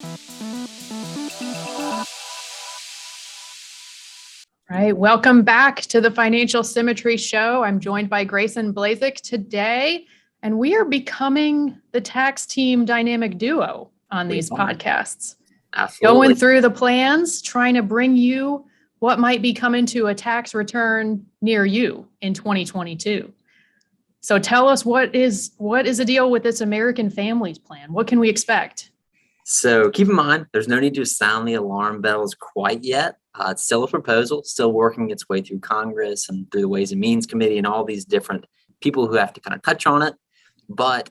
All right, welcome back to the Financial Symmetry Show. I'm joined by Grayson Blazik today, and we are becoming the tax team dynamic duo on these podcasts. Absolutely. Going through the plans, trying to bring you what might be coming to a tax return near you in 2022. So tell us what is the deal with this American Families Plan? What can we expect? So keep in mind, there's no need to sound the alarm bells quite yet. It's still a proposal, still working its way through Congress and through the Ways and Means Committee and all these different people who have to kind of touch on it. But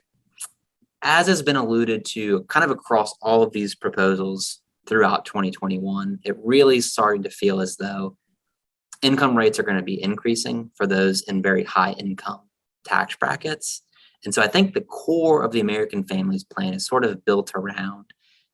as has been alluded to kind of across all of these proposals throughout 2021, it really is starting to feel as though income rates are going to be increasing for those in very high income tax brackets. And so I think the core of the American Families Plan is sort of built around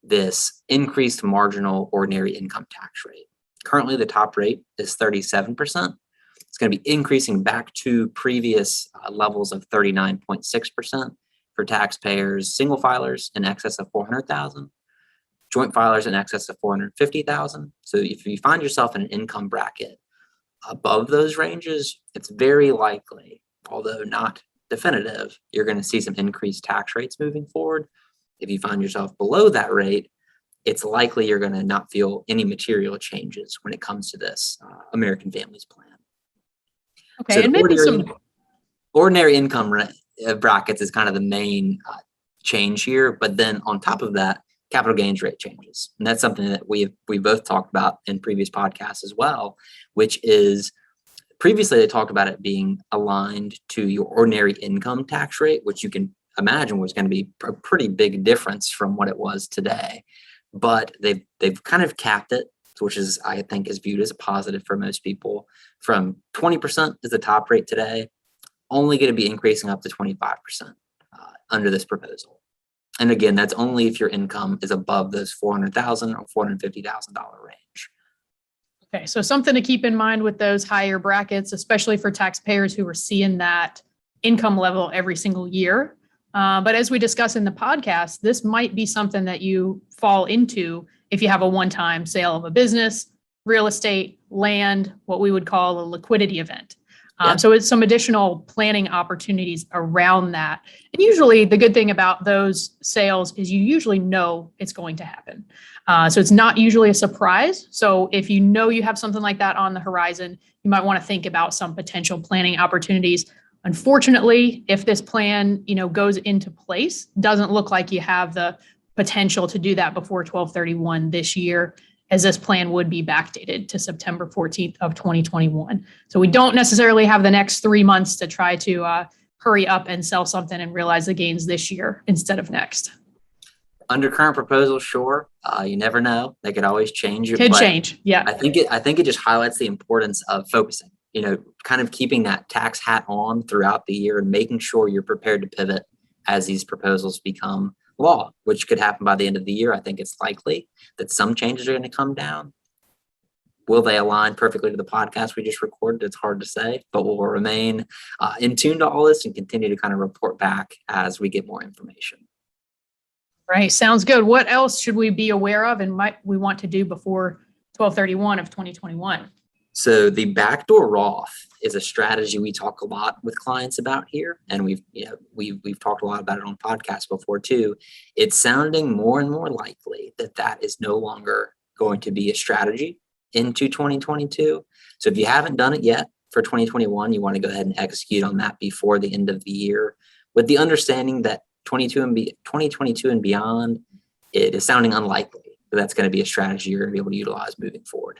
this increased marginal ordinary income tax rate. Currently, the top rate is 37%. It's going to be increasing back to previous levels of 39.6% for taxpayers, single filers in excess of 400,000, joint filers in excess of 450,000. So if you find yourself in an income bracket above those ranges, it's very likely, although not definitive, you're going to see some increased tax rates moving forward. If you find yourself below that rate, it's likely you're going to not feel any material changes when it comes to this American Families Plan. Okay, so and maybe some ordinary income brackets is kind of the main change here, but then on top of that, capital gains rate changes, and that's something that we both talked about in previous podcasts as well, which is previously they talked about it being aligned to your ordinary income tax rate, which you can imagine was going to be a pretty big difference from what it was today. But they've kind of capped it, which is, I think, is viewed as a positive for most people. From 20% is the top rate today, only going to be increasing up to 25% under this proposal. And again, that's only if your income is above those $400,000 or $450,000 range. Okay, so something to keep in mind with those higher brackets, especially for taxpayers who are seeing that income level every single year. But as we discuss in the podcast, this might be something that you fall into if you have a one-time sale of a business, real estate, land, what we would call a liquidity event. So it's some additional planning opportunities around that. And usually the good thing about those sales is you usually know it's going to happen. So it's not usually a surprise. So if you know you have something like that on the horizon, you might want to think about some potential planning opportunities. Unfortunately, if this plan, goes into place, doesn't look like you have the potential to do that before 12/31 this year, as this plan would be backdated to September 14th of 2021. So we don't necessarily have the next 3 months to try to hurry up and sell something and realize the gains this year instead of next. Under current proposal, sure. You never know. They could always change it. Could change, yeah. I think it just highlights the importance of focusing, kind of keeping that tax hat on throughout the year and making sure you're prepared to pivot as these proposals become law, which could happen by the end of the year. I think it's likely that some changes are going to come down. Will they align perfectly to the podcast we just recorded? It's hard to say, but we'll remain in tune to all this and continue to kind of report back as we get more information. Right. Sounds good. What else should we be aware of and might we want to do before 12/31 of 2021? So the backdoor Roth is a strategy we talk a lot with clients about here, and we've talked a lot about it on podcasts before too. It's sounding more and more likely that is no longer going to be a strategy into 2022. So if you haven't done it yet for 2021, you want to go ahead and execute on that before the end of the year, with the understanding that 2022 and beyond, it is sounding unlikely that that's going to be a strategy you're going to be able to utilize moving forward.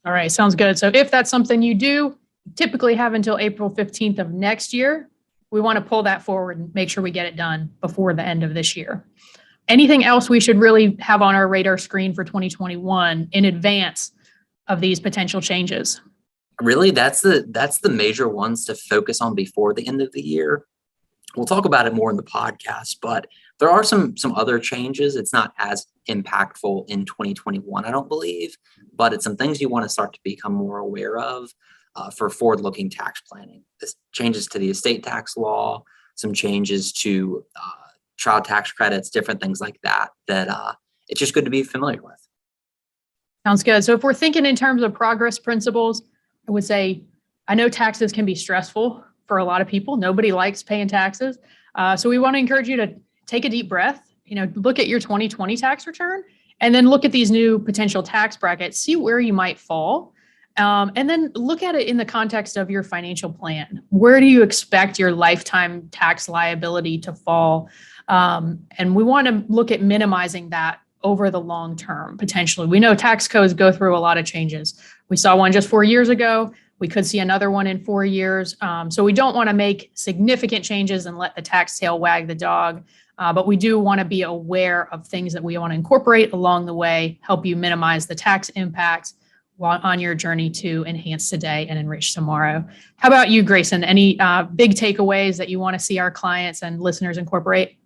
All right, sounds good. So if that's something you do, typically have until April 15th of next year. We want to pull that forward and make sure we get it done before the end of this year. Anything else we should really have on our radar screen for 2021 in advance of these potential changes? Really, that's the major ones to focus on before the end of the year. We'll talk about it more in the podcast, but there are some other changes. It's not as impactful in 2021, I don't believe, but it's some things you want to start to become more aware of for forward-looking tax planning. This changes to the estate tax law, some changes to child tax credits, different things like that it's just good to be familiar with. Sounds good. So if we're thinking in terms of progress principles, I would say, I know taxes can be stressful for a lot of people. Nobody likes paying taxes. So we want to encourage you to take a deep breath, look at your 2020 tax return, and then look at these new potential tax brackets, see where you might fall. And then look at it in the context of your financial plan. Where do you expect your lifetime tax liability to fall? And we want to look at minimizing that over the long term, potentially. We know tax codes go through a lot of changes. We saw one just 4 years ago. We could see another one in 4 years. So we don't want to make significant changes and let the tax tail wag the dog. But we do want to be aware of things that we want to incorporate along the way, help you minimize the tax impacts while on your journey to enhance today and enrich tomorrow. How about you, Grayson? Any big takeaways that you want to see our clients and listeners incorporate?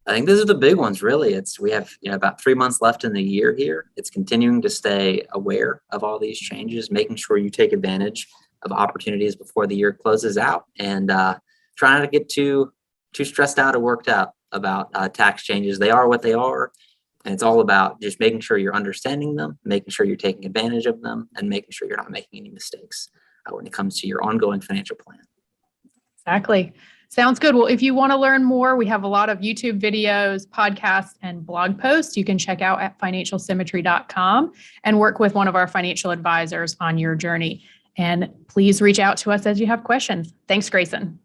I think those are the big ones, really. We have about 3 months left in the year here. It's continuing to stay aware of all these changes, making sure you take advantage of opportunities before the year closes out, and try not to get too stressed out or worked out about tax changes. They are what they are, and it's all about just making sure you're understanding them, making sure you're taking advantage of them, and making sure you're not making any mistakes when it comes to your ongoing financial plan. Exactly. Sounds good. Well, if you want to learn more, we have a lot of YouTube videos, podcasts, and blog posts you can check out at financialsymmetry.com and work with one of our financial advisors on your journey. And please reach out to us as you have questions. Thanks, Grayson.